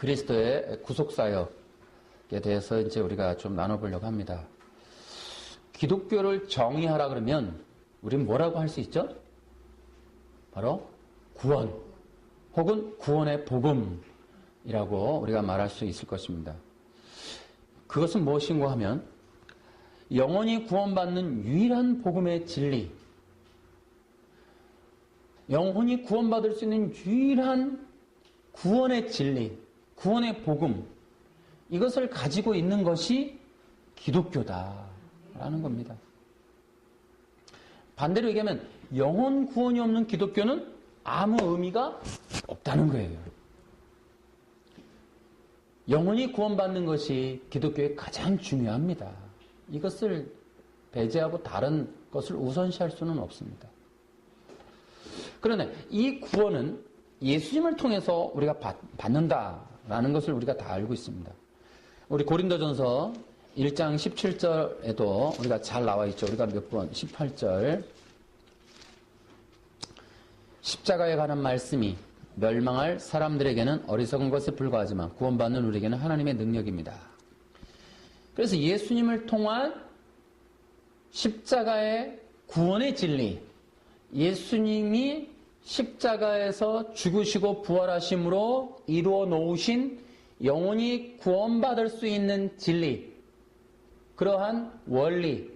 그리스도의 구속사역에 대해서 이제 우리가 좀 나눠보려고 합니다. 기독교를 정의하라 그러면 우리는 뭐라고 할 수 있죠? 바로 구원 혹은 구원의 복음이라고 우리가 말할 수 있을 것입니다. 그것은 무엇인가 하면 영원히 구원받는 유일한 복음의 진리, 영혼이 구원받을 수 있는 유일한 구원의 진리, 구원의 복음, 이것을 가지고 있는 것이 기독교다라는 겁니다. 반대로 얘기하면 영혼 구원이 없는 기독교는 아무 의미가 없다는 거예요. 영혼이 구원받는 것이 기독교에 가장 중요합니다. 이것을 배제하고 다른 것을 우선시할 수는 없습니다. 그러나 이 구원은 예수님을 통해서 우리가 받는다라는 것을 우리가 다 알고 있습니다. 우리 고린도전서 1장 17절에도 우리가 잘 나와 있죠. 우리가 몇 번 18절 십자가에 관한 말씀이 멸망할 사람들에게는 어리석은 것에 불과하지만 구원받는 우리에게는 하나님의 능력입니다. 그래서 예수님을 통한 십자가의 구원의 진리, 예수님이 십자가에서 죽으시고 부활하심으로 이루어 놓으신 영혼이 구원받을 수 있는 진리, 그러한 원리,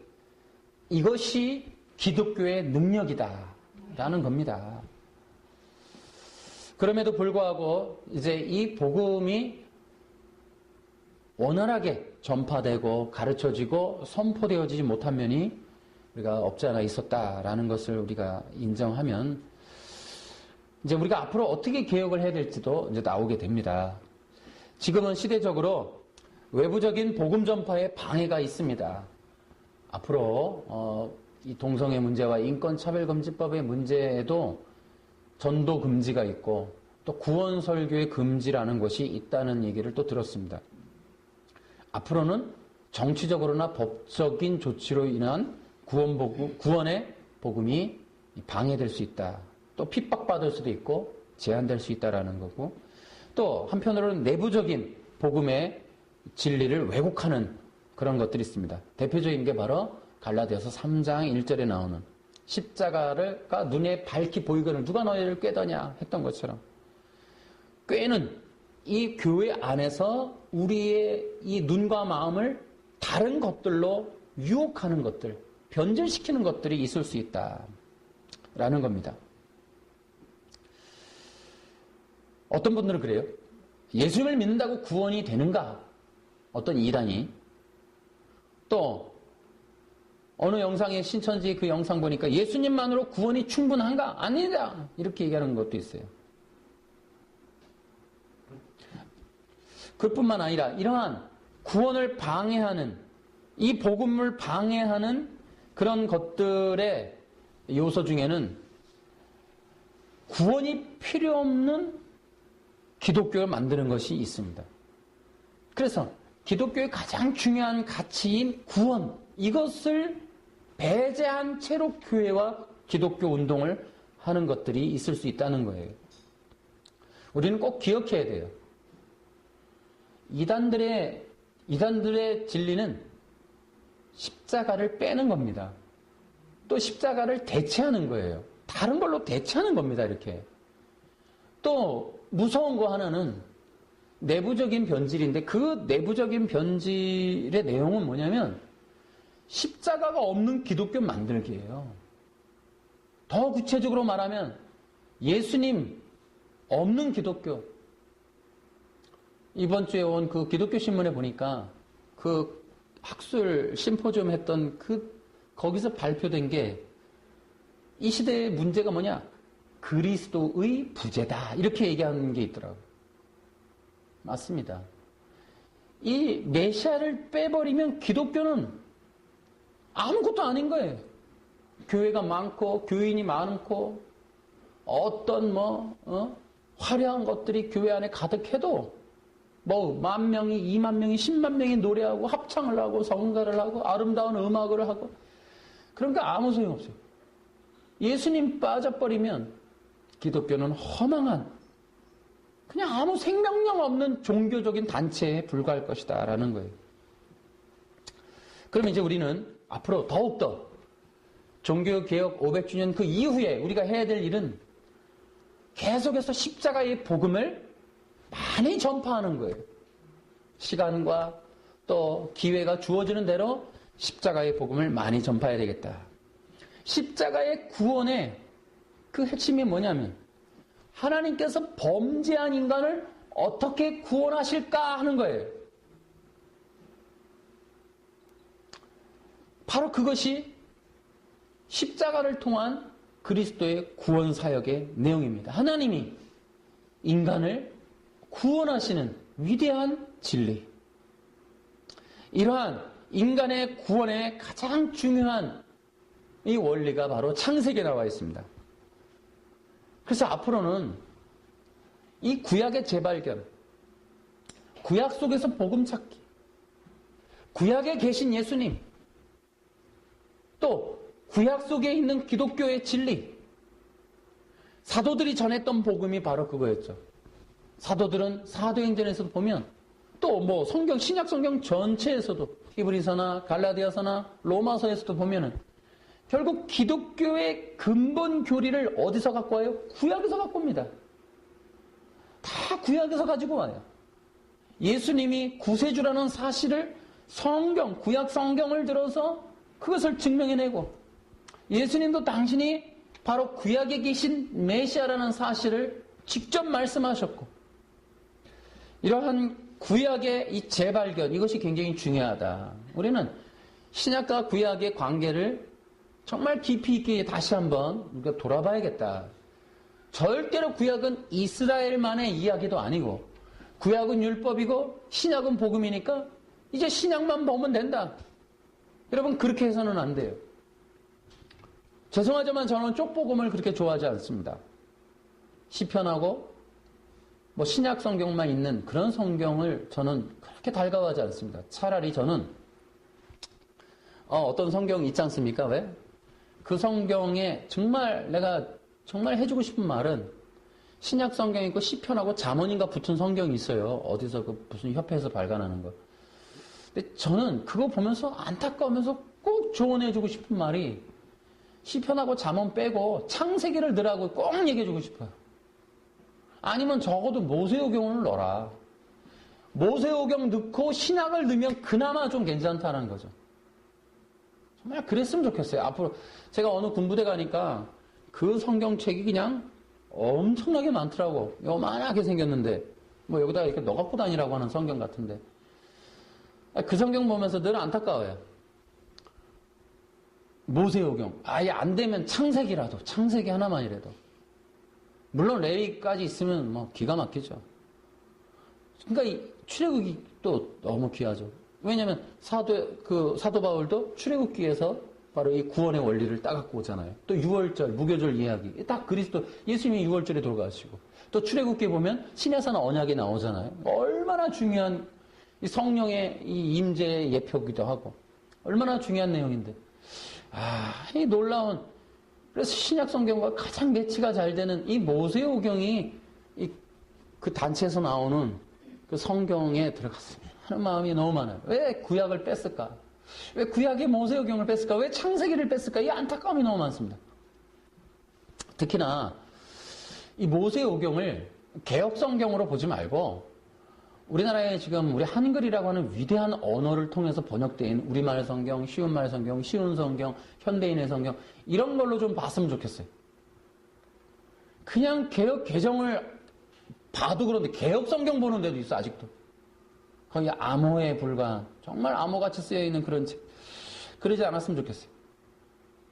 이것이 기독교의 능력이다라는 겁니다. 그럼에도 불구하고 이제 이 복음이 원활하게 전파되고 가르쳐지고 선포되어지지 못한 면이 우리가 없지 않아 있었다라는 것을 우리가 인정하면 이제 우리가 앞으로 어떻게 개혁을 해야 될지도 이제 나오게 됩니다. 지금은 시대적으로 외부적인 복음 전파에 방해가 있습니다. 앞으로 이 동성애 문제와 인권차별금지법의 문제에도 전도 금지가 있고 또 구원 설교의 금지라는 것이 있다는 얘기를 또 들었습니다. 앞으로는 정치적으로나 법적인 조치로 인한 구원의 복음이 방해될 수 있다. 또 핍박받을 수도 있고 제한될 수 있다라는 거고, 또 한편으로는 내부적인 복음의 진리를 왜곡하는 그런 것들이 있습니다. 대표적인 게 바로 갈라디아서 3장 1절에 나오는 십자가가 눈에 밝히 보이거늘 누가 너희를 꾀더냐 했던 것처럼, 꾀는 이 교회 안에서 우리의 이 눈과 마음을 다른 것들로 유혹하는 것들, 변질시키는 것들이 있을 수 있다라는 겁니다. 어떤 분들은 그래요. 예수님을 믿는다고 구원이 되는가? 어떤 이단이. 또 어느 영상에 신천지 그 영상 보니까 예수님만으로 구원이 충분한가? 아니다. 이렇게 얘기하는 것도 있어요. 그뿐만 아니라 이러한 구원을 방해하는, 이 복음을 방해하는 그런 것들의 요소 중에는 구원이 필요 없는 기독교를 만드는 것이 있습니다. 그래서 기독교의 가장 중요한 가치인 구원, 이것을 배제한 채로 교회와 기독교 운동을 하는 것들이 있을 수 있다는 거예요. 우리는 꼭 기억해야 돼요. 이단들의 진리는 십자가를 빼는 겁니다. 또 십자가를 대체하는 거예요. 다른 걸로 대체하는 겁니다. 이렇게. 또 무서운 거 하나는 내부적인 변질인데, 그 내부적인 변질의 내용은 뭐냐면 십자가가 없는 기독교 만들기예요. 더 구체적으로 말하면 예수님 없는 기독교. 이번 주에 온 그 기독교 신문에 보니까 그 학술 심포지엄 했던 거기서 발표된 게 이 시대의 문제가 뭐냐? 그리스도의 부재다. 이렇게 얘기하는 게 있더라고요. 맞습니다. 이 메시아를 빼버리면 기독교는 아무것도 아닌 거예요. 교회가 많고 교인이 많고 어떤 화려한 것들이 교회 안에 가득해도 10,000명이, 20,000명이, 100,000명이 노래하고 합창을 하고 성가를 하고 아름다운 음악을 하고, 그러니까 아무 소용없어요. 예수님 빠져버리면 기독교는 허망한 그냥 아무 생명력 없는 종교적인 단체에 불과할 것이다 라는 거예요. 그럼 이제 우리는 앞으로 더욱더 종교개혁 500주년 그 이후에 우리가 해야 될 일은 계속해서 십자가의 복음을 많이 전파하는 거예요. 시간과 또 기회가 주어지는 대로 십자가의 복음을 많이 전파해야 되겠다. 십자가의 구원의 그 핵심이 뭐냐면 하나님께서 범죄한 인간을 어떻게 구원하실까 하는 거예요. 바로 그것이 십자가를 통한 그리스도의 구원 사역의 내용입니다. 하나님이 인간을 구원하시는 위대한 진리. 이러한 인간의 구원의 가장 중요한 이 원리가 바로 창세기에 나와 있습니다. 그래서 앞으로는 이 구약의 재발견, 구약 속에서 복음 찾기, 구약에 계신 예수님, 또 구약 속에 있는 기독교의 진리, 사도들이 전했던 복음이 바로 그거였죠. 사도들은 사도행전에서도 보면 또 뭐 성경, 신약 성경 전체에서도 히브리서나 갈라디아서나 로마서에서도 보면은 결국 기독교의 근본 교리를 어디서 갖고 와요? 구약에서 갖고 옵니다. 다 구약에서 가지고 와요. 예수님이 구세주라는 사실을 성경, 구약 성경을 들어서 그것을 증명해내고 예수님도 당신이 바로 구약에 계신 메시아라는 사실을 직접 말씀하셨고 이러한 구약의 이 재발견, 이것이 굉장히 중요하다. 우리는 신약과 구약의 관계를 정말 깊이 있게 다시 한번 우리가 돌아봐야겠다. 절대로 구약은 이스라엘만의 이야기도 아니고 구약은 율법이고 신약은 복음이니까 이제 신약만 보면 된다. 여러분 그렇게 해서는 안 돼요. 죄송하지만 저는 쪽복음을 그렇게 좋아하지 않습니다. 시편하고 뭐 신약 성경만 있는 그런 성경을 저는 그렇게 달가워하지 않습니다. 차라리 저는 어떤 성경 있지 않습니까? 왜? 그 성경에 정말 내가 정말 해주고 싶은 말은 신약 성경이 있고 시편하고 잠언인가 붙은 성경이 있어요. 어디서 그 무슨 협회에서 발간하는 거. 근데 저는 그거 보면서 안타까우면서 꼭 조언해주고 싶은 말이 시편하고 잠언 빼고 창세기를 넣으라고 꼭 얘기해주고 싶어요. 아니면 적어도 모세오경을 넣어라. 모세오경 넣고 신약을 넣으면 그나마 좀 괜찮다는 거죠. 정말 그랬으면 좋겠어요. 앞으로 제가 어느 군부대 가니까 그 성경책이 그냥 엄청나게 많더라고. 요만하게 생겼는데 뭐 여기다 이렇게 넣어갖고 다니라고 하는 성경 같은데 그 성경 보면서 늘 안타까워요. 모세오경 아예 안 되면 창세기라도, 창세기 하나만이라도. 물론 레위까지 있으면 뭐 기가 막히죠. 그러니까 이 출애굽이 또 너무 귀하죠. 왜냐하면 사도 바울도 출애굽기에서 바로 이 구원의 원리를 따갖고 오잖아요. 또 유월절, 무교절 이야기, 딱 그리스도 예수님이 유월절에 돌아가시고, 또 출애굽기에 보면 신야산 언약이 나오잖아요. 얼마나 중요한 이 성령의 이 임재의 예표기도 하고, 얼마나 중요한 내용인데, 이 놀라운, 그래서 신약 성경과 가장 매치가 잘 되는 이 모세오경이 그 단체에서 나오는 그 성경에 들어갔으면 하는 마음이 너무 많아요. 왜 구약을 뺐을까? 왜 구약의 모세오경을 뺐을까? 왜 창세기를 뺐을까? 이 안타까움이 너무 많습니다. 특히나 이 모세오경을 개혁성경으로 보지 말고 우리나라에 지금 우리 한글이라고 하는 위대한 언어를 통해서 번역된 우리말 성경, 쉬운말 성경, 쉬운 성경, 현대인의 성경 이런 걸로 좀 봤으면 좋겠어요. 그냥 개혁 개정을 봐도 그런데 개혁 성경 보는 데도 있어 아직도. 거의 암호에 불과한 정말 암호같이 쓰여있는 그런 책. 그러지 않았으면 좋겠어요.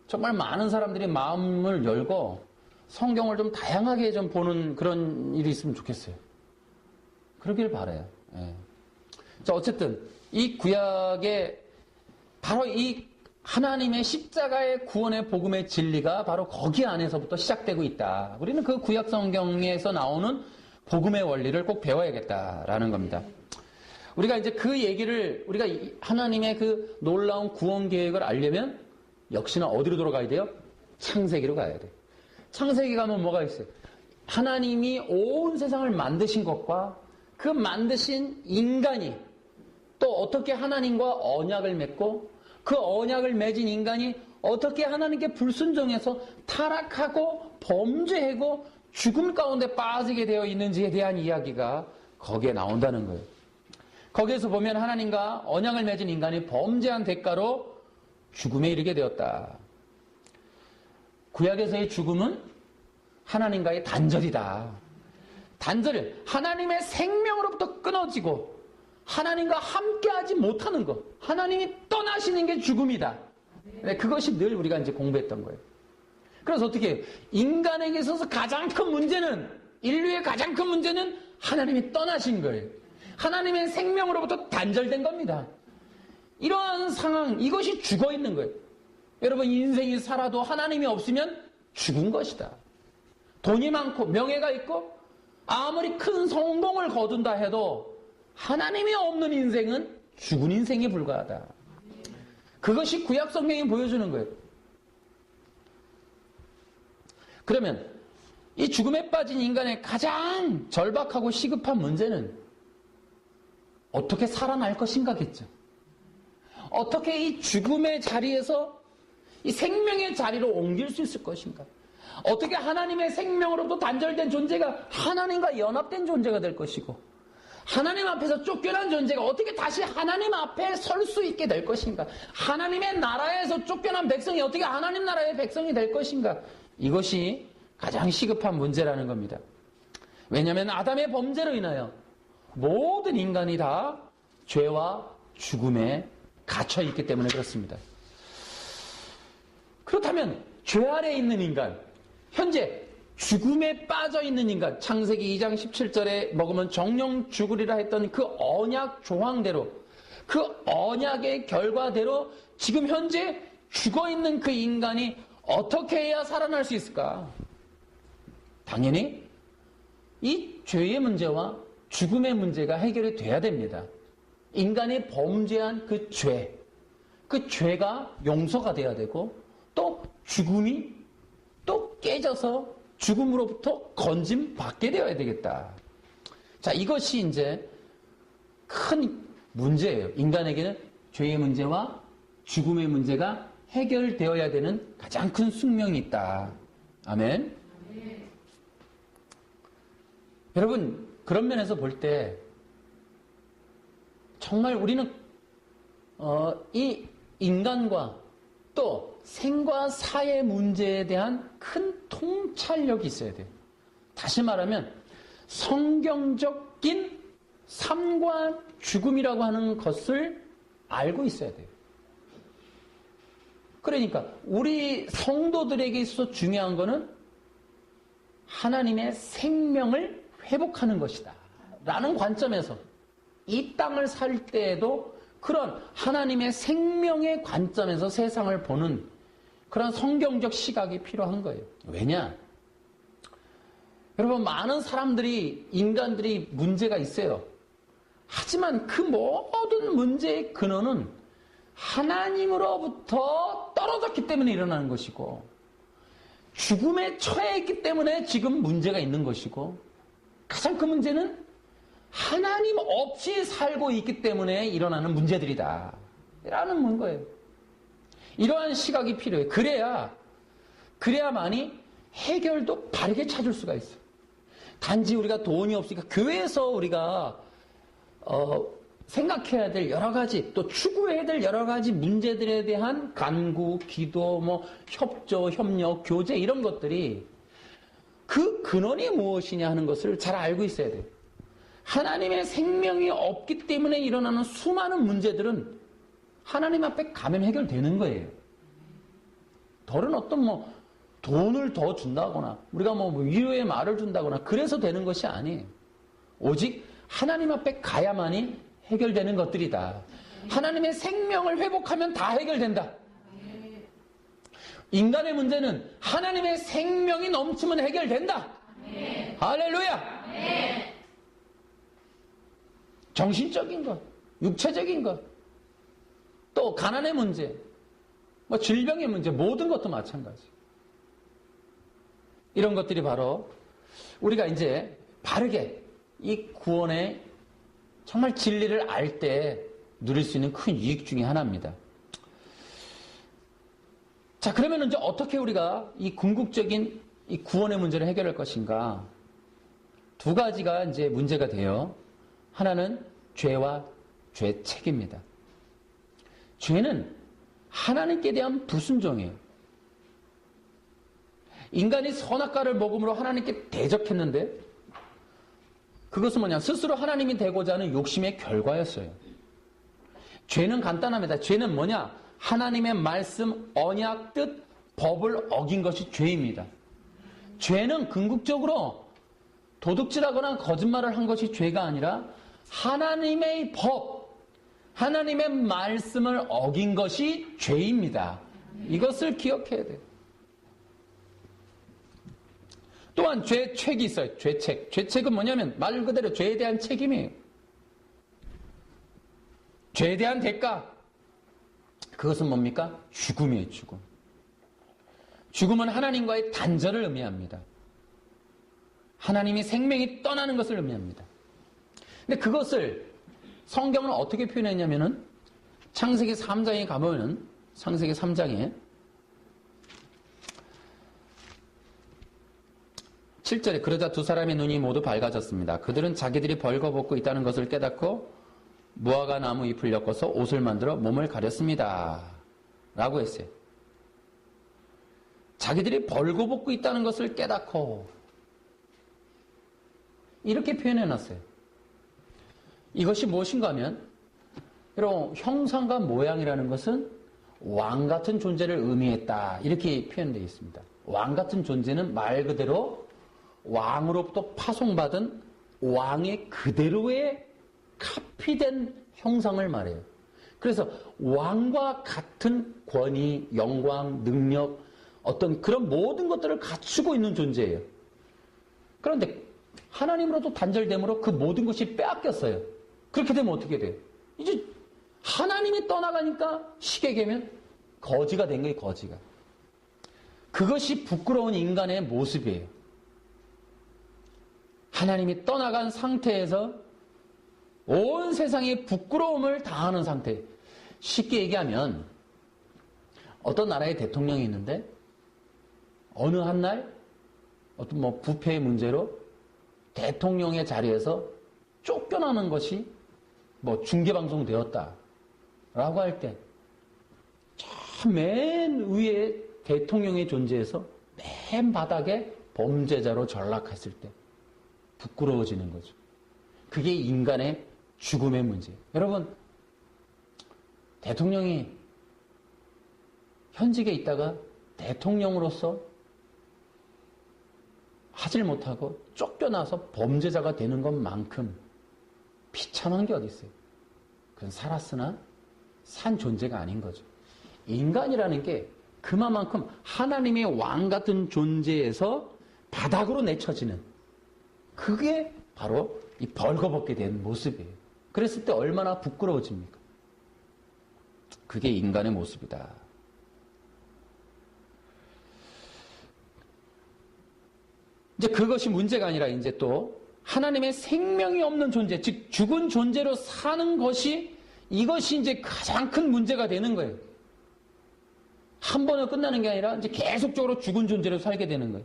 정말 많은 사람들이 마음을 열고 성경을 좀 다양하게 좀 보는 그런 일이 있으면 좋겠어요. 그러길 바라요. 예. 자, 어쨌든 이 구약의 바로 이 하나님의 십자가의 구원의 복음의 진리가 바로 거기 안에서부터 시작되고 있다. 우리는 그 구약 성경에서 나오는 복음의 원리를 꼭 배워야겠다라는 겁니다. 우리가 이제 그 얘기를 우리가 하나님의 그 놀라운 구원 계획을 알려면 역시나 어디로 돌아가야 돼요? 창세기로 가야 돼. 창세기 가면 뭐가 있어요? 하나님이 온 세상을 만드신 것과 그 만드신 인간이 또 어떻게 하나님과 언약을 맺고 그 언약을 맺은 인간이 어떻게 하나님께 불순종해서 타락하고 범죄하고 죽음 가운데 빠지게 되어 있는지에 대한 이야기가 거기에 나온다는 거예요. 거기에서 보면 하나님과 언약을 맺은 인간이 범죄한 대가로 죽음에 이르게 되었다. 구약에서의 죽음은 하나님과의 단절이다. 단절을 하나님의 생명으로부터 끊어지고 하나님과 함께하지 못하는 것, 하나님이 떠나시는 게 죽음이다. 그것이 늘 우리가 이제 공부했던 거예요. 그래서 어떻게 해요? 인간에게 있어서 가장 큰 문제는, 인류의 가장 큰 문제는 하나님이 떠나신 거예요. 하나님의 생명으로부터 단절된 겁니다. 이러한 상황, 이것이 죽어 있는 거예요. 여러분, 인생이 살아도 하나님이 없으면 죽은 것이다. 돈이 많고 명예가 있고 아무리 큰 성공을 거둔다 해도 하나님이 없는 인생은 죽은 인생에 불과하다. 그것이 구약 성경이 보여주는 거예요. 그러면 이 죽음에 빠진 인간의 가장 절박하고 시급한 문제는 어떻게 살아날 것인가겠죠. 어떻게 이 죽음의 자리에서 이 생명의 자리로 옮길 수 있을 것인가. 어떻게 하나님의 생명으로부터 단절된 존재가 하나님과 연합된 존재가 될 것이고 하나님 앞에서 쫓겨난 존재가 어떻게 다시 하나님 앞에 설 수 있게 될 것인가. 하나님의 나라에서 쫓겨난 백성이 어떻게 하나님 나라의 백성이 될 것인가. 이것이 가장 시급한 문제라는 겁니다. 왜냐하면 아담의 범죄로 인하여 모든 인간이 다 죄와 죽음에 갇혀 있기 때문에 그렇습니다. 그렇다면 죄 아래에 있는 인간, 현재 죽음에 빠져 있는 인간, 창세기 2장 17절에 먹으면 정령 죽으리라 했던 그 언약 조항대로, 그 언약의 결과대로 지금 현재 죽어 있는 그 인간이 어떻게 해야 살아날 수 있을까? 당연히 이 죄의 문제와 죽음의 문제가 해결이 돼야 됩니다. 인간이 범죄한 그 죄가 용서가 돼야 되고 또 죽음이 또 깨져서 죽음으로부터 건짐 받게 되어야 되겠다. 자, 이것이 이제 큰 문제예요. 인간에게는 죄의 문제와 죽음의 문제가 해결되어야 되는 가장 큰 숙명이 있다. 아멘. 여러분, 그런 면에서 볼 때 정말 우리는 이 인간과 또 생과 사의 문제에 대한 큰 통찰력이 있어야 돼요. 다시 말하면 성경적인 삶과 죽음이라고 하는 것을 알고 있어야 돼요. 그러니까 우리 성도들에게 있어서 중요한 것은 하나님의 생명을 회복하는 것이다 라는 관점에서 이 땅을 살 때에도 그런 하나님의 생명의 관점에서 세상을 보는 그런 성경적 시각이 필요한 거예요. 왜냐? 여러분, 많은 사람들이, 인간들이 문제가 있어요. 하지만 그 모든 문제의 근원은 하나님으로부터 떨어졌기 때문에 일어나는 것이고 죽음에 처해 있기 때문에 지금 문제가 있는 것이고 가장 큰 문제는 하나님 없이 살고 있기 때문에 일어나는 문제들이다 라는 거예요. 이러한 시각이 필요해요. 그래야만이 해결도 바르게 찾을 수가 있어요. 단지 우리가 돈이 없으니까 교회에서 우리가 생각해야 될 여러 가지, 또 추구해야 될 여러 가지 문제들에 대한 간구, 기도, 협조, 협력, 교제 이런 것들이 그 근원이 무엇이냐 하는 것을 잘 알고 있어야 돼요. 하나님의 생명이 없기 때문에 일어나는 수많은 문제들은 하나님 앞에 가면 해결되는 거예요. 덜은 어떤 돈을 더 준다거나 우리가 위로의 말을 준다거나 그래서 되는 것이 아니에요. 오직 하나님 앞에 가야만이 해결되는 것들이다. 하나님의 생명을 회복하면 다 해결된다. 인간의 문제는 하나님의 생명이 넘치면 해결된다. 할렐루야. 정신적인 것, 육체적인 것, 또 가난의 문제, 질병의 문제, 모든 것도 마찬가지. 이런 것들이 바로 우리가 이제 바르게 이 구원의 정말 진리를 알 때 누릴 수 있는 큰 유익 중에 하나입니다. 자, 그러면 이제 어떻게 우리가 이 궁극적인 이 구원의 문제를 해결할 것인가? 두 가지가 이제 문제가 돼요. 하나는 죄와 죄책입니다. 죄는 하나님께 대한 불순종이에요. 인간이 선악과를 먹음으로 하나님께 대적했는데 그것은 뭐냐? 스스로 하나님이 되고자 하는 욕심의 결과였어요. 죄는 간단합니다. 죄는 뭐냐? 하나님의 말씀, 언약, 뜻, 법을 어긴 것이 죄입니다. 죄는 궁극적으로 도둑질하거나 거짓말을 한 것이 죄가 아니라 하나님의 법, 하나님의 말씀을 어긴 것이 죄입니다. 이것을 기억해야 돼요. 또한 죄책이 있어요. 죄책. 죄책은 뭐냐면 말 그대로 죄에 대한 책임이에요. 죄에 대한 대가. 그것은 뭡니까? 죽음이에요. 죽음. 죽음은 하나님과의 단절을 의미합니다. 하나님이 생명이 떠나는 것을 의미합니다. 근데 그것을 성경은 어떻게 표현했냐면은 창세기 3장에 가보면은 창세기 3장에 7절에 그러자 두 사람의 눈이 모두 밝아졌습니다. 그들은 자기들이 벌거벗고 있다는 것을 깨닫고 무화과 나무 잎을 엮어서 옷을 만들어 몸을 가렸습니다. 라고 했어요. 자기들이 벌거벗고 있다는 것을 깨닫고 이렇게 표현해놨어요. 이것이 무엇인가 하면 여러분 형상과 모양이라는 것은 왕 같은 존재를 의미했다. 이렇게 표현되어 있습니다. 왕 같은 존재는 말 그대로 왕으로부터 파송받은 왕의 그대로의 카피된 형상을 말해요. 그래서 왕과 같은 권위, 영광, 능력, 어떤 그런 모든 것들을 갖추고 있는 존재예요. 그런데 하나님으로부터 단절됨으로 그 모든 것이 빼앗겼어요. 그렇게 되면 어떻게 돼요? 이제 하나님이 떠나가니까 시계개면 거지가 된 거예요. 거지가. 그것이 부끄러운 인간의 모습이에요. 하나님이 떠나간 상태에서 온 세상에 부끄러움을 당하는 상태. 쉽게 얘기하면 어떤 나라의 대통령이 있는데 어느 한 날 어떤 뭐 부패의 문제로 대통령의 자리에서 쫓겨나는 것이 뭐 중계방송 되었다라고 할 때 맨 위에 대통령의 존재에서 맨 바닥에 범죄자로 전락했을 때 부끄러워지는 거죠. 그게 인간의 죽음의 문제예요. 여러분, 대통령이 현직에 있다가 대통령으로서 하질 못하고 쫓겨나서 범죄자가 되는 것만큼 비참한 게 어디 있어요? 그건 살았으나 산 존재가 아닌 거죠. 인간이라는 게 그만큼 하나님의 왕 같은 존재에서 바닥으로 내쳐지는 그게 바로 이 벌거벗게 된 모습이에요. 그랬을 때 얼마나 부끄러워집니까? 그게 인간의 모습이다. 이제 그것이 문제가 아니라 이제 또 하나님의 생명이 없는 존재, 즉 죽은 존재로 사는 것이 이것이 이제 가장 큰 문제가 되는 거예요. 한 번에 끝나는 게 아니라 이제 계속적으로 죽은 존재로 살게 되는 거예요.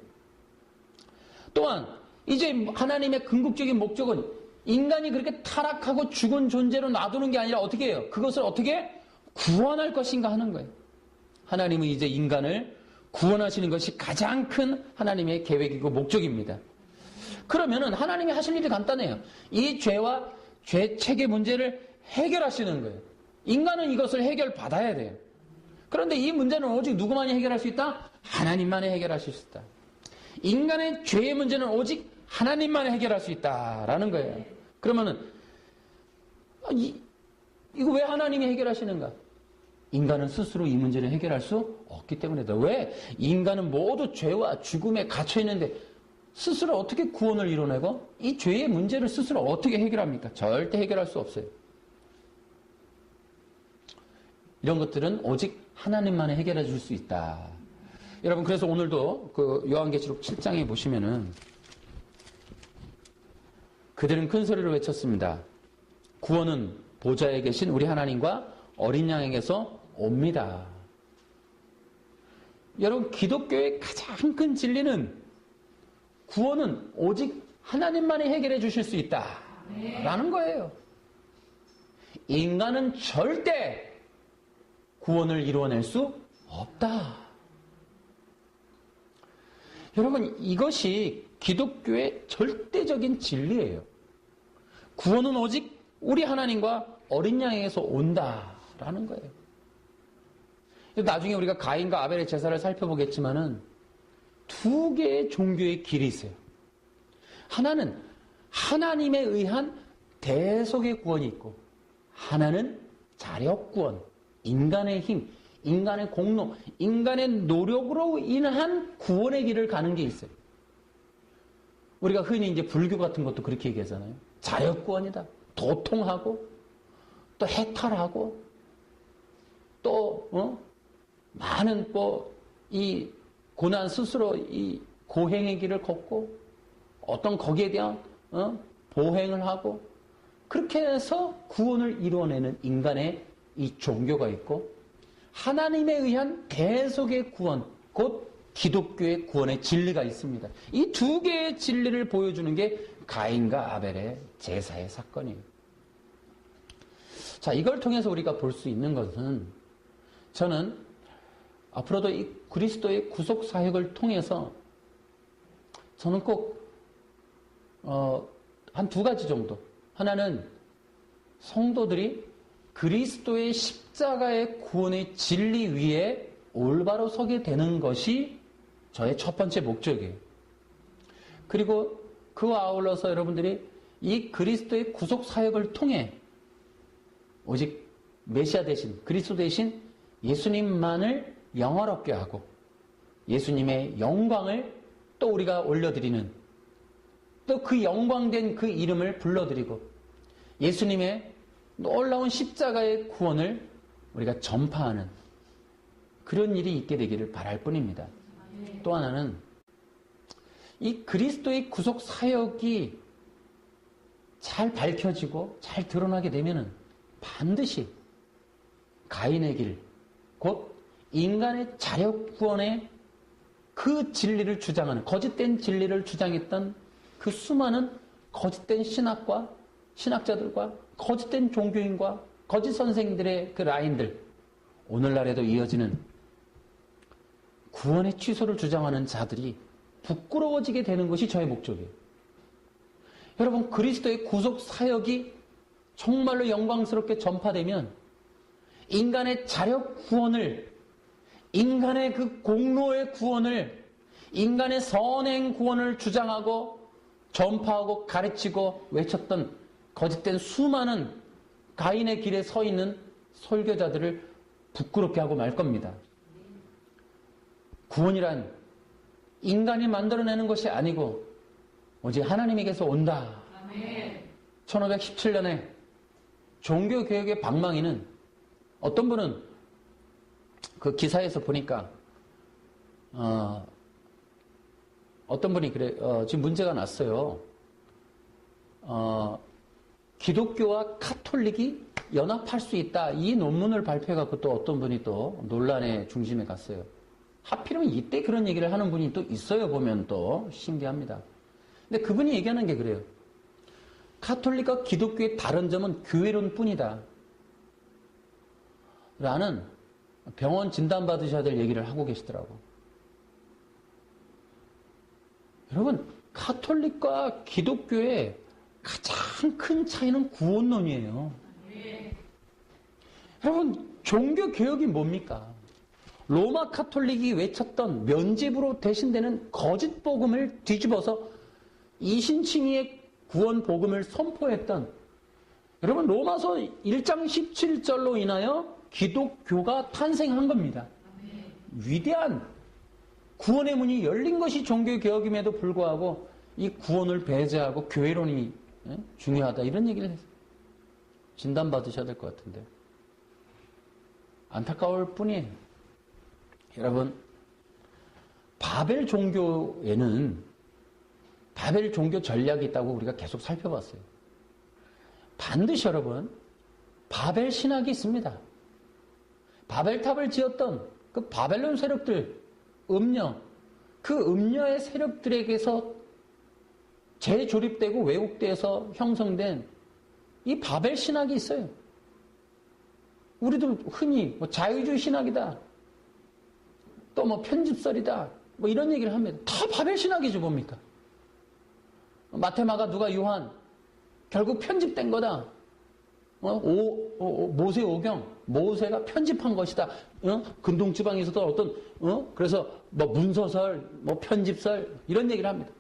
또한 이제 하나님의 궁극적인 목적은 인간이 그렇게 타락하고 죽은 존재로 놔두는 게 아니라 어떻게 해요? 그것을 어떻게 구원할 것인가 하는 거예요. 하나님은 이제 인간을 구원하시는 것이 가장 큰 하나님의 계획이고 목적입니다. 그러면은 하나님이 하실 일이 간단해요. 이 죄와 죄책의 문제를 해결하시는 거예요. 인간은 이것을 해결받아야 돼요. 그런데 이 문제는 오직 누구만이 해결할 수 있다? 하나님만이 해결하실 수 있다. 인간의 죄의 문제는 오직 하나님만이 해결할 수 있다라는 거예요. 그러면은 이거 왜 하나님이 해결하시는가? 인간은 스스로 이 문제를 해결할 수 없기 때문이다. 왜? 인간은 모두 죄와 죽음에 갇혀 있는데 스스로 어떻게 구원을 이뤄내고 이 죄의 문제를 스스로 어떻게 해결합니까? 절대 해결할 수 없어요. 이런 것들은 오직 하나님만이 해결해 줄 수 있다. 여러분, 그래서 오늘도 그 요한계시록 7장에 보시면은 그들은 큰 소리로 외쳤습니다. 구원은 보좌에 계신 우리 하나님과 어린 양에게서 옵니다. 여러분, 기독교의 가장 큰 진리는 구원은 오직 하나님만이 해결해 주실 수 있다라는 거예요. 인간은 절대 구원을 이루어낼 수 없다. 여러분, 이것이 기독교의 절대적인 진리예요. 구원은 오직 우리 하나님과 어린 양에게서 온다라는 거예요. 나중에 우리가 가인과 아벨의 제사를 살펴보겠지만은 두 개의 종교의 길이 있어요. 하나는 하나님에 의한 대속의 구원이 있고, 하나는 자력 구원, 인간의 힘, 인간의 공로, 인간의 노력으로 인한 구원의 길을 가는 게 있어요. 우리가 흔히 이제 불교 같은 것도 그렇게 얘기하잖아요. 자력 구원이다. 도통하고, 또 해탈하고, 또 많은 이 고난 스스로 이 고행의 길을 걷고, 어떤 거기에 대한 보행을 하고, 그렇게 해서 구원을 이루어내는 인간의 이 종교가 있고, 하나님에 의한 대속의 구원, 곧 기독교의 구원의 진리가 있습니다. 이 두 개의 진리를 보여주는 게 가인과 아벨의 제사의 사건이에요. 자, 이걸 통해서 우리가 볼 수 있는 것은, 저는 앞으로도 이 그리스도의 구속 사역을 통해서 저는 꼭 한 두 가지 정도. 하나는 성도들이 그리스도의 십자가의 구원의 진리 위에 올바로 서게 되는 것이 저의 첫 번째 목적이에요. 그리고 그와 아울러서 여러분들이 이 그리스도의 구속 사역을 통해 오직 메시아 대신, 그리스도 대신 예수님만을 영화롭게 하고 예수님의 영광을 또 우리가 올려드리는, 또 그 영광된 그 이름을 불러드리고 예수님의 놀라운 십자가의 구원을 우리가 전파하는 그런 일이 있게 되기를 바랄 뿐입니다. 또 하나는 이 그리스도의 구속 사역이 잘 밝혀지고 잘 드러나게 되면은 반드시 가인의 길, 곧 인간의 자력 구원의 그 진리를 주장하는, 거짓된 진리를 주장했던 그 수많은 거짓된 신학자들과 거짓된 종교인과 거짓 선생들의 그 라인들, 오늘날에도 이어지는 구원의 취소를 주장하는 자들이 부끄러워지게 되는 것이 저의 목적이에요. 여러분, 그리스도의 구속 사역이 정말로 영광스럽게 전파되면 인간의 자력 구원을, 인간의 그 공로의 구원을, 인간의 선행 구원을 주장하고 전파하고 가르치고 외쳤던 거짓된 수많은 가인의 길에 서 있는 설교자들을 부끄럽게 하고 말 겁니다. 구원이란 인간이 만들어내는 것이 아니고 오직 하나님에게서 온다. 1517년에 종교개혁의 방망이는, 어떤 분은 그 기사에서 보니까 어떤 분이 지금 문제가 났어요. 기독교와 카톨릭이 연합할 수 있다. 이 논문을 발표해갖고 또 어떤 분이 또 논란의 중심에 갔어요. 하필이면 이때 그런 얘기를 하는 분이 또 있어요. 보면 또 신기합니다. 근데 그분이 얘기하는 게 그래요. 카톨릭과 기독교의 다른 점은 교회론 뿐이다. 라는 병원 진단받으셔야 될 얘기를 하고 계시더라고. 여러분, 카톨릭과 기독교의 가장 큰 차이는 구원론이에요. 여러분, 종교개혁이 뭡니까? 로마 카톨릭이 외쳤던 면죄부로 대신되는 거짓 복음을 뒤집어서 이신칭의의 구원 복음을 선포했던, 여러분, 로마서 1장 17절로 인하여 기독교가 탄생한 겁니다. 위대한 구원의 문이 열린 것이 종교개혁임에도 불구하고 이 구원을 배제하고 교회론이 중요하다, 이런 얘기를 했어요. 진단받으셔야 될 것 같은데. 안타까울 뿐이에요. 여러분, 바벨 종교에는 바벨 종교 전략이 있다고 우리가 계속 살펴봤어요. 반드시 여러분, 바벨 신학이 있습니다. 바벨탑을 지었던 그 바벨론 세력들, 음녀, 그 음녀의 세력들에게서 재조립되고 왜곡돼서 형성된 이 바벨 신학이 있어요. 우리도 흔히 뭐 자유주의 신학이다, 또 뭐 편집설이다, 뭐 이런 얘기를 합니다. 다 바벨 신학이죠, 뭡니까? 마테마가, 누가, 요한, 결국 편집된 거다. 모세 오경, 모세가 편집한 것이다. 근동지방에서도 어떤, 그래서 뭐 문서설, 뭐 편집설, 이런 얘기를 합니다.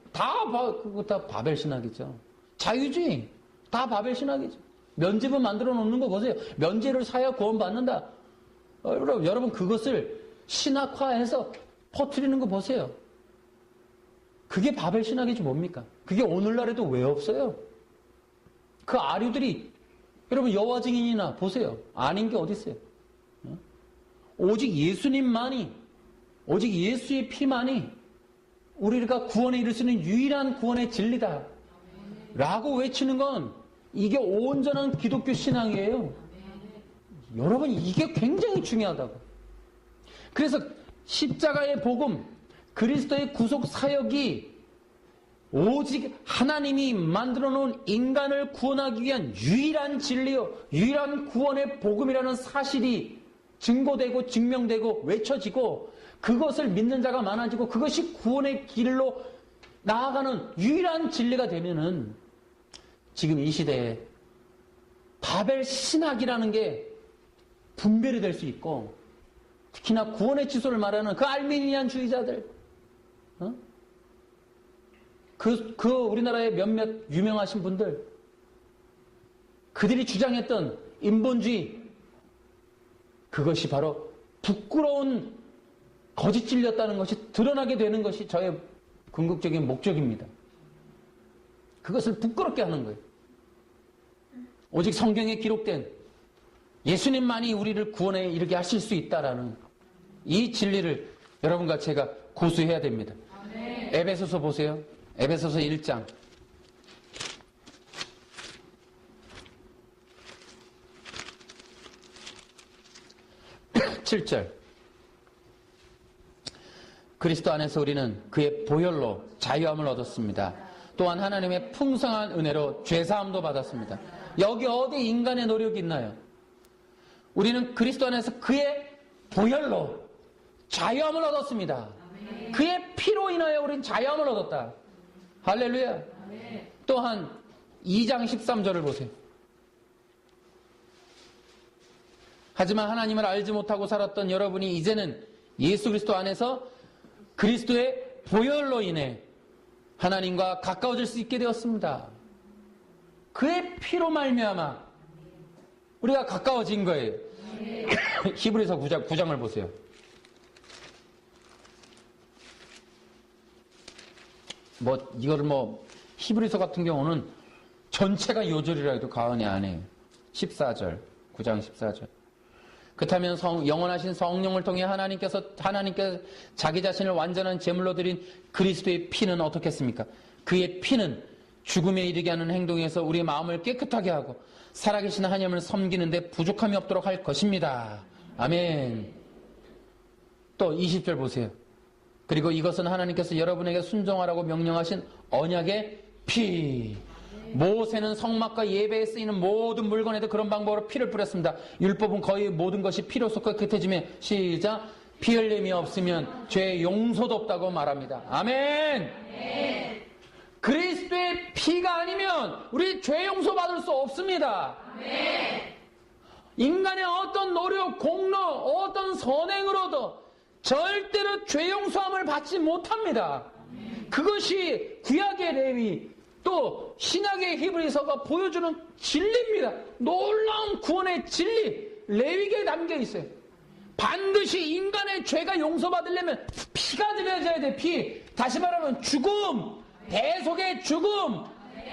그거 다 바벨 신학이죠. 자유주의, 다 바벨 신학이죠. 면죄부 만들어 놓는 거 보세요. 면죄를 사야 구원받는다. 여러분, 그것을 신학화해서 퍼뜨리는 거 보세요. 그게 바벨 신학이지 뭡니까? 그게 오늘날에도 왜 없어요? 그 아류들이, 여러분, 여호와 증인이나 보세요. 아닌 게 어디 있어요? 오직 예수님만이, 오직 예수의 피만이 우리가 구원에 이를 수 있는 유일한 구원의 진리다 라고 외치는 건 이게 온전한 기독교 신앙이에요. 여러분, 이게 굉장히 중요하다고. 그래서 십자가의 복음, 그리스도의 구속 사역이 오직 하나님이 만들어 놓은 인간을 구원하기 위한 유일한 진리요, 유일한 구원의 복음이라는 사실이 증거되고 증명되고 외쳐지고, 그것을 믿는 자가 많아지고 그것이 구원의 길로 나아가는 유일한 진리가 되면은 지금 이 시대에 바벨 신학이라는 게 분별이 될 수 있고, 특히나 구원의 취소를 말하는 그 알미니안주의자들, 우리나라의 몇몇 유명하신 분들, 그들이 주장했던 인본주의, 그것이 바로 부끄러운 거짓 진리였다는 것이 드러나게 되는 것이 저의 궁극적인 목적입니다. 그것을 부끄럽게 하는 거예요. 오직 성경에 기록된 예수님만이 우리를 구원에 이르게 하실 수 있다라는 이 진리를 여러분과 제가 고수해야 됩니다. 에베소서 보세요. 에베소서 1장 7절. 그리스도 안에서 우리는 그의 보혈로 자유함을 얻었습니다. 또한 하나님의 풍성한 은혜로 죄사함도 받았습니다. 여기 어디 인간의 노력이 있나요? 우리는 그리스도 안에서 그의 보혈로 자유함을 얻었습니다. 그의 피로 인하여 우리는 자유함을 얻었다. 할렐루야. 또한 2장 13절을 보세요. 하지만 하나님을 알지 못하고 살았던 여러분이 이제는 예수 그리스도 안에서 그리스도의 보혈로 인해 하나님과 가까워질 수 있게 되었습니다. 그의 피로 말미암아 우리가 가까워진 거예요. 히브리서 9장을 보세요. 히브리서 같은 경우는 전체가 요절이라 해도 과언이 아니에요. 14절, 9장 14절. 그렇다면 영원하신 성령을 통해 하나님께 자기 자신을 완전한 제물로 드린 그리스도의 피는 어떻겠습니까? 그의 피는 죽음에 이르게 하는 행동에서 우리의 마음을 깨끗하게 하고 살아계신 하나님을 섬기는데 부족함이 없도록 할 것입니다. 아멘. 또 20절 보세요. 그리고 이것은 하나님께서 여러분에게 순종하라고 명령하신 언약의 피. 모세는 성막과 예배에 쓰이는 모든 물건에도 그런 방법으로 피를 뿌렸습니다. 율법은 거의 모든 것이 피로 쏟고 깨끗해지며 시작. 피 흘림이 없으면 죄 용서도 없다고 말합니다. 아멘. 아멘. 그리스도의 피가 아니면 우리 죄 용서 받을 수 없습니다. 아멘. 인간의 어떤 노력, 공로, 어떤 선행으로도 절대로 죄 용서함을 받지 못합니다. 아멘. 그것이 구약의 레위, 또 신약의 히브리서가 보여주는 진리입니다. 놀라운 구원의 진리, 레위기에 담겨 있어요. 반드시 인간의 죄가 용서받으려면 피가 들여져야 돼. 피. 다시 말하면 죽음, 대속의 죽음.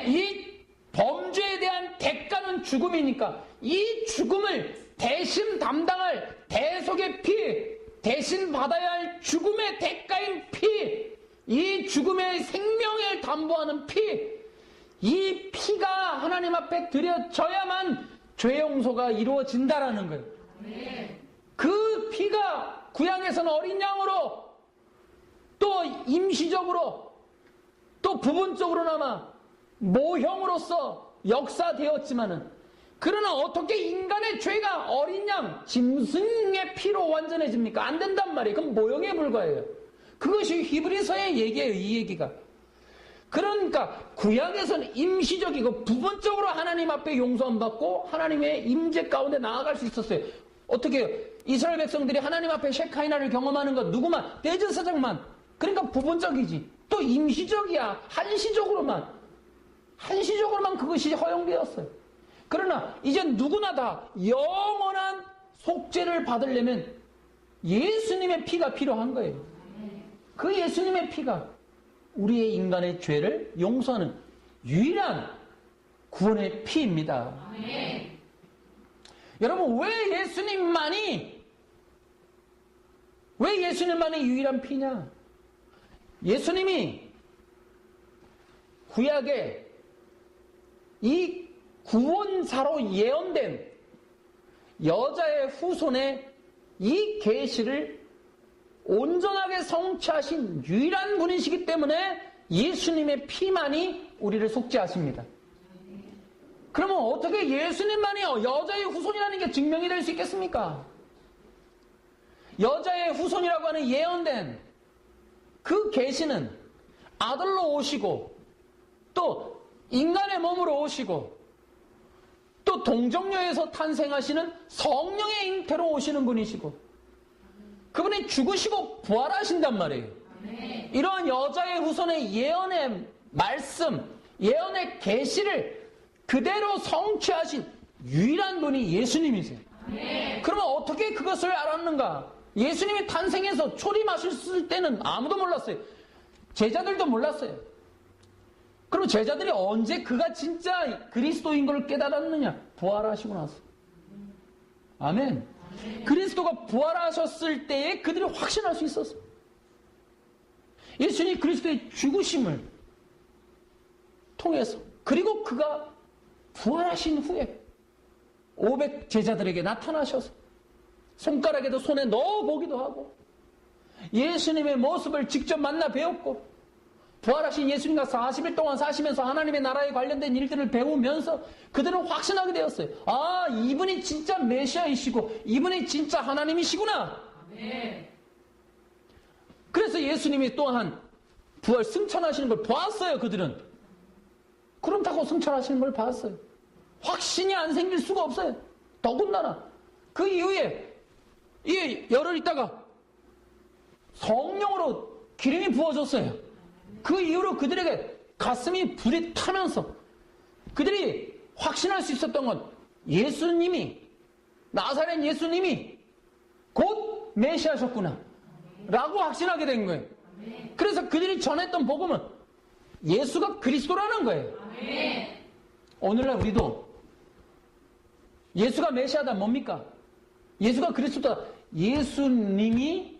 이 범죄에 대한 대가는 죽음이니까 이 죽음을 대신 담당할 대속의 피, 대신 받아야 할 죽음의 대가인 피, 이 죽음의 생명을 담보하는 피, 이 피가 하나님 앞에 드려져야만 죄 용서가 이루어진다라는 거예요. 그 피가 구약에서는 어린 양으로, 또 임시적으로, 또 부분적으로나마 모형으로서 역사되었지만은, 그러나 어떻게 인간의 죄가 어린 양, 짐승의 피로 완전해집니까? 안 된단 말이에요. 그건 모형에 불과해요. 그것이 히브리서의 얘기예요, 이 얘기가. 그러니까 구약에서는 임시적이고 부분적으로 하나님 앞에 용서 안 받고 하나님의 임재 가운데 나아갈 수 있었어요. 어떻게 해요? 이스라엘 백성들이 하나님 앞에 셰카이나를 경험하는 것 누구만? 대제사장만. 그러니까 부분적이지. 또 임시적이야. 한시적으로만 그것이 허용되었어요. 그러나 이제 누구나 다 영원한 속죄를 받으려면 예수님의 피가 필요한 거예요. 그 예수님의 피가 우리의 인간의 죄를 용서하는 유일한 구원의 피입니다. 여러분, 왜 예수님만이 유일한 피냐? 예수님이 구약에 이 구원자로 예언된 여자의 후손의 이 계시를 온전하게 성취하신 유일한 분이시기 때문에 예수님의 피만이 우리를 속죄하십니다. 그러면 어떻게 예수님만이 여자의 후손이라는 게 증명이 될 수 있겠습니까? 여자의 후손이라고 하는 예언된 그 계시는 아들로 오시고, 또 인간의 몸으로 오시고, 또 동정녀에서 탄생하시는 성령의 잉태로 오시는 분이시고, 그분이 죽으시고 부활하신단 말이에요. 이러한 여자의 후손의 예언의 말씀, 예언의 계시를 그대로 성취하신 유일한 분이 예수님이세요. 그러면 어떻게 그것을 알았는가? 예수님이 탄생해서 초림하셨을 때는 아무도 몰랐어요. 제자들도 몰랐어요. 그럼 제자들이 언제 그가 진짜 그리스도인 걸 깨달았느냐? 부활하시고 나서. 아멘. 그리스도가 부활하셨을 때에 그들이 확신할 수 있었어요. 예수님이 그리스도의 죽으심을 통해서, 그리고 그가 부활하신 후에 500 제자들에게 나타나셔서 손가락에도 손에 넣어보기도 하고, 예수님의 모습을 직접 만나 배웠고, 부활하신 예수님과 40일 동안 사시면서 하나님의 나라에 관련된 일들을 배우면서 그들은 확신하게 되었어요. 아, 이분이 진짜 메시아이시고 이분이 진짜 하나님이시구나. 그래서 예수님이 또한 부활 승천하시는 걸 봤어요. 그들은 구름 타고 승천하시는 걸 봤어요. 확신이 안 생길 수가 없어요. 더군다나 그 이후에 이 열흘 있다가 성령으로 기름이 부어졌어요. 그 이후로 그들에게 가슴이 불이 타면서 그들이 확신할 수 있었던 건 예수님이, 나사렛 예수님이 곧 메시아셨구나 라고 확신하게 된 거예요. 그래서 그들이 전했던 복음은 예수가 그리스도라는 거예요. 오늘날 우리도 예수가 메시아다 뭡니까? 예수가 그리스도다. 예수님이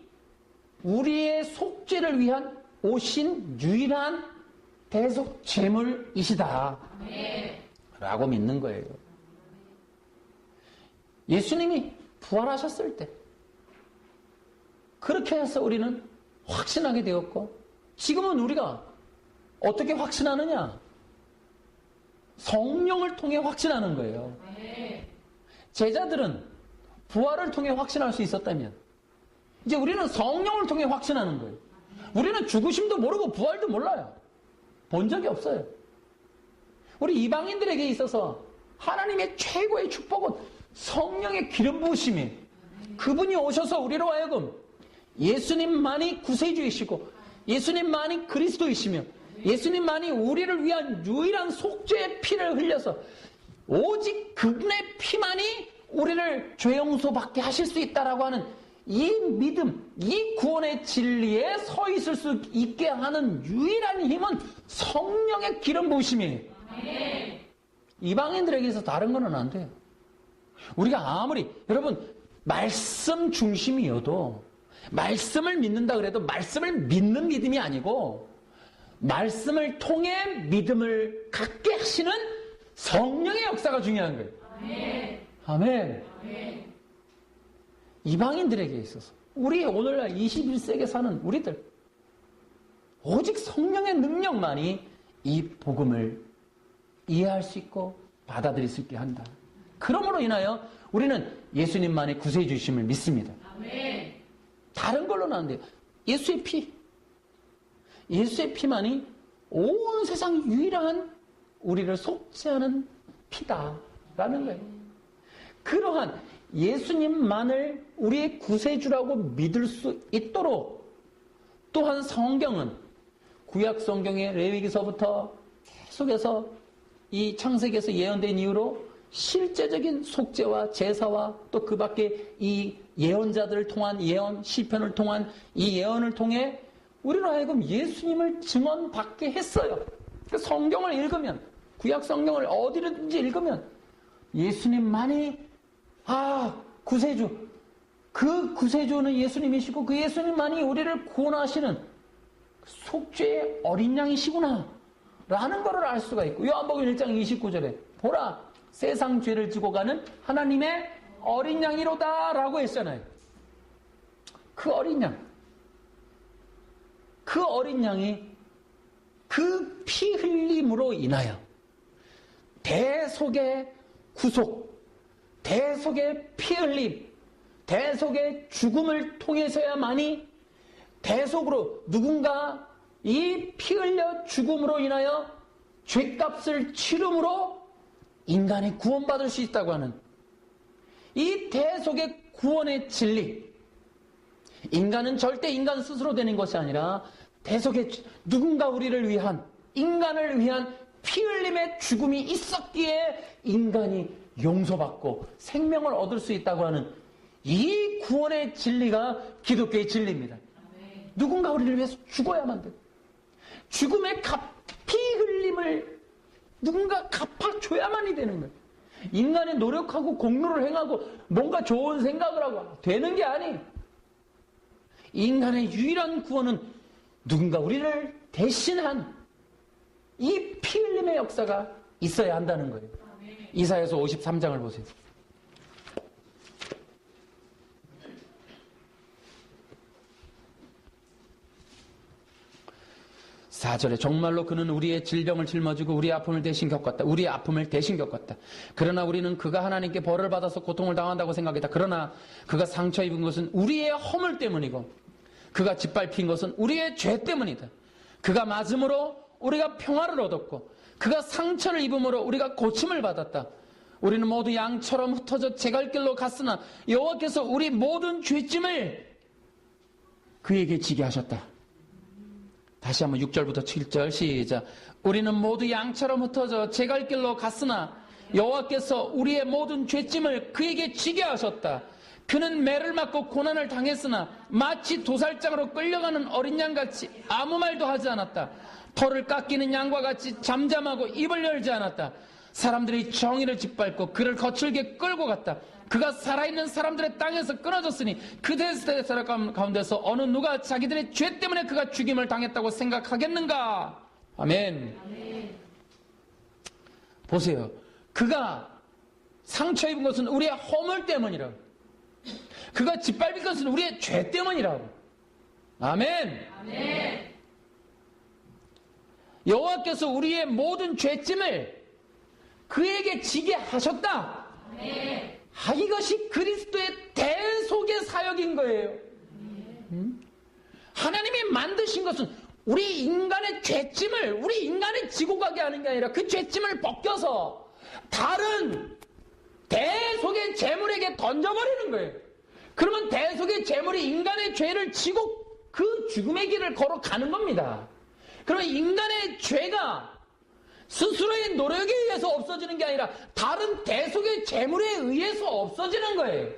우리의 속죄를 위한 오신 유일한 대속 제물이시다 라고 믿는 거예요. 예수님이 부활하셨을 때 그렇게 해서 우리는 확신하게 되었고, 지금은 우리가 어떻게 확신하느냐? 성령을 통해 확신하는 거예요. 제자들은 부활을 통해 확신할 수 있었다면 이제 우리는 성령을 통해 확신하는 거예요. 우리는 죽으심도 모르고 부활도 몰라요. 본 적이 없어요. 우리 이방인들에게 있어서 하나님의 최고의 축복은 성령의 기름 부으심이, 그분이 오셔서 우리로 하여금 예수님만이 구세주이시고 예수님만이 그리스도이시며 예수님만이 우리를 위한 유일한 속죄의 피를 흘려서 오직 그분의 피만이 우리를 죄 용서받게 하실 수 있다라고 하는 이 믿음, 이 구원의 진리에 서 있을 수 있게 하는 유일한 힘은 성령의 기름 부으심이에요. 이방인들에게서 다른 거는 안 돼요. 우리가 아무리 여러분 말씀 중심이어도 말씀을 믿는다 그래도 말씀을 믿는 믿음이 아니고 말씀을 통해 믿음을 갖게 하시는 성령의 역사가 중요한 거예요. 아멘. 아멘. 아멘. 이방인들에게 있어서 우리 오늘날 21세기에 사는 우리들 오직 성령의 능력만이 이 복음을 이해할 수 있고 받아들일 수 있게 한다. 그러므로 인하여 우리는 예수님만의 구세주심을 믿습니다. 아멘. 다른 걸로는 안 돼요. 예수의 피. 예수의 피만이 온 세상 유일한 우리를 속죄하는 피다라는 거예요. 그러한 예수님만을 우리의 구세주라고 믿을 수 있도록 또한 성경은 구약 성경의 레위기서부터 계속해서 이 창세기에서 예언된 이후로 실제적인 속죄와 제사와 또 그 밖에 이 예언자들을 통한 예언, 시편을 통한 이 예언을 통해 우리로 하여금 예수님을 증언받게 했어요. 성경을 읽으면, 구약 성경을 어디든지 읽으면 예수님만이 구세주, 그 구세주는 예수님이시고 그 예수님만이 우리를 구원하시는 속죄의 어린 양이시구나 라는 것을 알 수가 있고, 요한복음 1장 29절에 보라 세상 죄를 지고 가는 하나님의 어린 양이로다 라고 했잖아요. 그 어린 양, 그 어린 양이 그 피 흘림으로 인하여 대속의 구속, 대속의 피 흘림, 대속의 죽음을 통해서야만이 대속으로 누군가 이 피 흘려 죽음으로 인하여 죄값을 치름으로 인간이 구원받을 수 있다고 하는 이 대속의 구원의 진리. 인간은 절대 인간 스스로 되는 것이 아니라 대속의 누군가 우리를 위한, 인간을 위한 피 흘림의 죽음이 있었기에 인간이 용서받고 생명을 얻을 수 있다고 하는 이 구원의 진리가 기독교의 진리입니다. 아멘. 누군가 우리를 위해서 죽어야만 돼. 죽음의 피 흘림을 누군가 갚아줘야만이 되는 거예요. 인간이 노력하고 공로를 행하고 뭔가 좋은 생각을 하고 되는 게 아니에요. 인간의 유일한 구원은 누군가 우리를 대신한 이 피 흘림의 역사가 있어야 한다는 거예요. 이사야서 53장을 보세요. 4절에 정말로 그는 우리의 질병을 짊어지고 우리의 아픔을 대신 겪었다. 우리의 아픔을 대신 겪었다. 그러나 우리는 그가 하나님께 벌을 받아서 고통을 당한다고 생각했다. 그러나 그가 상처 입은 것은 우리의 허물 때문이고 그가 짓밟힌 것은 우리의 죄 때문이다. 그가 맞음으로 우리가 평화를 얻었고 그가 상처를 입음으로 우리가 고침을 받았다. 우리는 모두 양처럼 흩어져 제갈길로 갔으나 여호와께서 우리 모든 죄짐을 그에게 지게 하셨다. 다시 한번 6절부터 7절 시작. 우리는 모두 양처럼 흩어져 제갈길로 갔으나 여호와께서 우리의 모든 죄짐을 그에게 지게 하셨다. 그는 매를 맞고 고난을 당했으나 마치 도살장으로 끌려가는 어린 양같이 아무 말도 하지 않았다. 털을 깎이는 양과 같이 잠잠하고 입을 열지 않았다. 사람들이 정의를 짓밟고 그를 거칠게 끌고 갔다. 그가 살아있는 사람들의 땅에서 끊어졌으니 그 사람 가운데서 어느 누가 자기들의 죄 때문에 그가 죽임을 당했다고 생각하겠는가? 아멘. 아멘. 보세요. 그가 상처 입은 것은 우리의 허물 때문이라고. 그가 짓밟힌 것은 우리의 죄 때문이라고. 아멘. 아멘. 여호와께서 우리의 모든 죄짐을 그에게 지게 하셨다. 아멘. 이것이 그리스도의 대속의 사역인 거예요. 하나님이 만드신 것은 우리 인간의 죄짐을 우리 인간이 지고 가게 하는 게 아니라 그 죄짐을 벗겨서 다른 대속의 제물에게 던져버리는 거예요. 그러면 대속의 제물이 인간의 죄를 지고 그 죽음의 길을 걸어가는 겁니다. 그러면 인간의 죄가 스스로의 노력에 의해서 없어지는 게 아니라 다른 대속의 제물에 의해서 없어지는 거예요.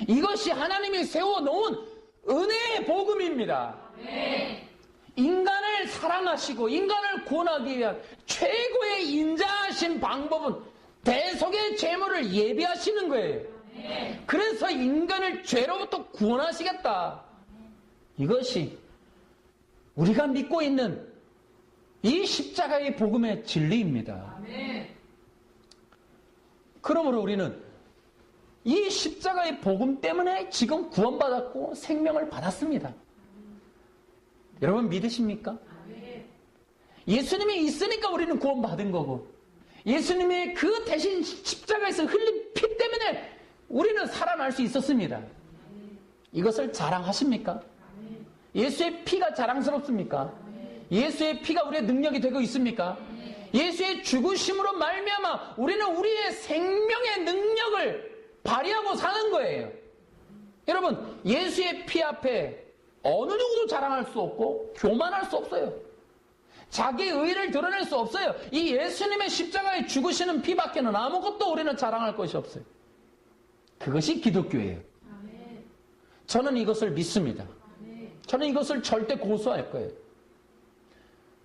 이것이 하나님이 세워놓은 은혜의 복음입니다. 인간을 사랑하시고 인간을 구원하기 위한 최고의 인자하신 방법은 대속의 제물을 예비하시는 거예요. 그래서 인간을 죄로부터 구원하시겠다. 이것이 우리가 믿고 있는 이 십자가의 복음의 진리입니다. 그러므로 우리는 이 십자가의 복음 때문에 지금 구원받았고 생명을 받았습니다. 여러분 믿으십니까? 예수님이 있으니까 우리는 구원받은 거고, 예수님의 그 대신 십자가에서 흘린 피 때문에 우리는 살아날 수 있었습니다. 이것을 자랑하십니까? 예수의 피가 자랑스럽습니까? 예수의 피가 우리의 능력이 되고 있습니까? 예수의 죽으심으로 말미암아 우리는 우리의 생명의 능력을 발휘하고 사는 거예요. 여러분, 예수의 피 앞에 어느 누구도 자랑할 수 없고 교만할 수 없어요. 자기 의를 드러낼 수 없어요. 이 예수님의 십자가에 죽으시는 피밖에는 아무것도 우리는 자랑할 것이 없어요. 그것이 기독교예요. 저는 이것을 믿습니다. 저는 이것을 절대 고수할 거예요.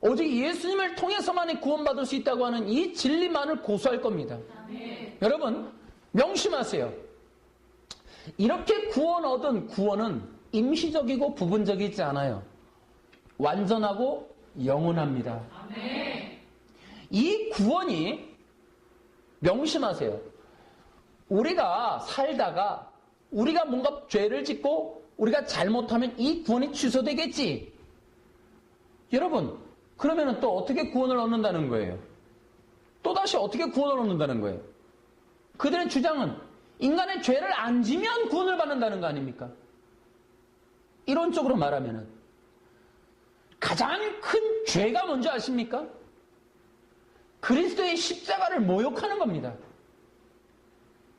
오직 예수님을 통해서만이 구원받을 수 있다고 하는 이 진리만을 고수할 겁니다. 여러분 명심하세요. 이렇게 구원 얻은 구원은 임시적이고 부분적이지 않아요. 완전하고 영원합니다. 이 구원이, 명심하세요. 우리가 살다가 우리가 뭔가 죄를 짓고 우리가 잘못하면 이 구원이 취소되겠지. 여러분, 그러면 또 어떻게 구원을 얻는다는 거예요? 또다시 어떻게 구원을 얻는다는 거예요? 그들의 주장은 인간의 죄를 안 지면 구원을 받는다는 거 아닙니까? 이론적으로 말하면 가장 큰 죄가 뭔지 아십니까? 그리스도의 십자가를 모욕하는 겁니다.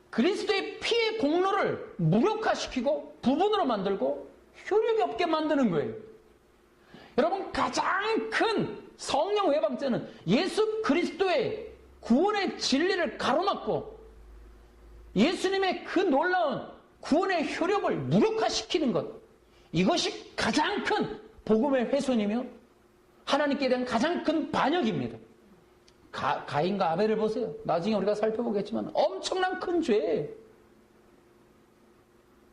그리스도의 피의 공로를 무력화시키고 부분으로 만들고 효력이 없게 만드는 거예요. 여러분, 가장 큰 성령 회방죄는 예수 그리스도의 구원의 진리를 가로막고 예수님의 그 놀라운 구원의 효력을 무력화시키는 것, 이것이 가장 큰 복음의 훼손이며 하나님께 대한 가장 큰 반역입니다. 가인과 아벨을 보세요. 나중에 우리가 살펴보겠지만 엄청난 큰 죄예요.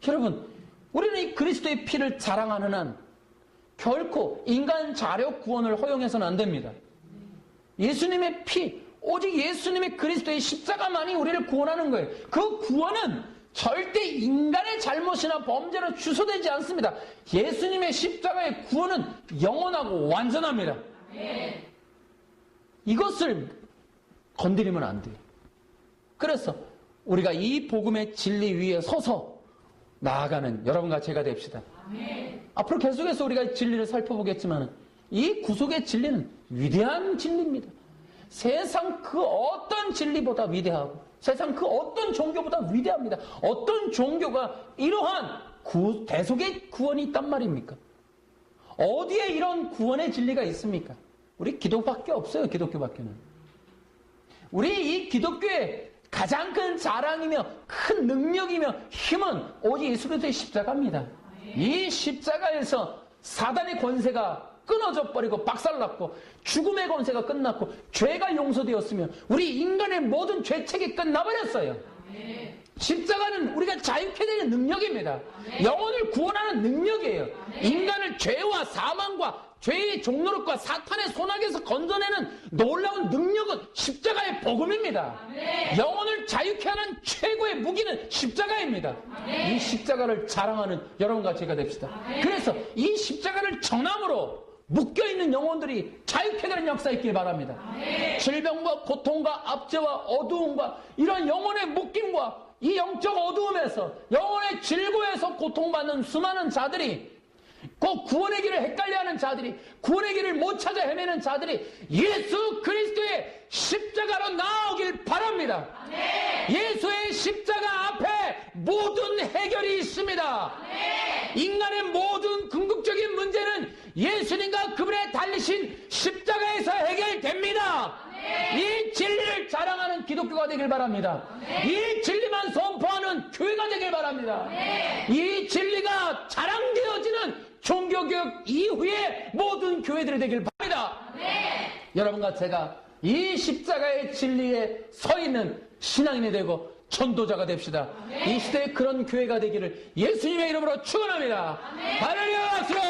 여러분, 우리는 이 그리스도의 피를 자랑하는 한 결코 인간 자력 구원을 허용해서는 안 됩니다. 예수님의 피, 오직 예수님의 그리스도의 십자가만이 우리를 구원하는 거예요. 그 구원은 절대 인간의 잘못이나 범죄로 취소되지 않습니다. 예수님의 십자가의 구원은 영원하고 완전합니다. 이것을 건드리면 안 돼요. 그래서 우리가 이 복음의 진리 위에 서서 나아가는 여러분과 제가 됩시다. 앞으로 계속해서 우리가 진리를 살펴보겠지만 이 구속의 진리는 위대한 진리입니다. 세상 그 어떤 진리보다 위대하고 세상 그 어떤 종교보다 위대합니다. 어떤 종교가 이러한 대속의 구원이 있단 말입니까? 어디에 이런 구원의 진리가 있습니까? 우리 기독밖에 없어요. 기독교밖에는. 우리 이 기독교의 가장 큰 자랑이며 큰 능력이며 힘은 오직 예수 그리스도의 십자가입니다. 이 십자가에서 사단의 권세가 끊어져 버리고 박살났고 죽음의 권세가 끝났고 죄가 용서되었으며 우리 인간의 모든 죄책이 끝나버렸어요. 십자가는 우리가 자유케 되는 능력입니다. 영혼을 구원하는 능력이에요. 인간을 죄와 사망과 죄의 종노릇과 사탄의 손아귀에서 건져내는 놀라운 능력은 십자가의 복음입니다. 영혼을 자유케 하는 최고의 무기는 십자가입니다. 이 십자가를 자랑하는 여러분과 제가 됩시다. 그래서 이 십자가를 전함으로 묶여있는 영혼들이 자유케 되는 역사 있길 바랍니다. 질병과 고통과 압제와 어두움과 이런 영혼의 묶임과 이 영적 어두움에서 영혼의 질고에서 고통받는 수많은 자들이 그 구원의 길을 헷갈려하는 자들이 구원의 길을 못 찾아 헤매는 자들이 예수 그리스도의 십자가로 나오길 바랍니다. 예수의 십자가 앞에 모든 해결이 있습니다. 인간의 모든 궁극적인 문제는 예수님과 그분의 달리신 십자가에서 해결됩니다. 이 진리를 자랑하는 기독교가 되길 바랍니다. 이 진리만 선포하는 교회가 되길 바랍니다. 이 진리가 자랑되어지는 종교개혁 이후에 모든 교회들이 되길 바랍니다. 여러분과 제가 이 십자가의 진리에 서 있는 신앙인이 되고 전도자가 됩시다. 이 시대에 그런 교회가 되기를 예수님의 이름으로 축원합니다. 할렐루야!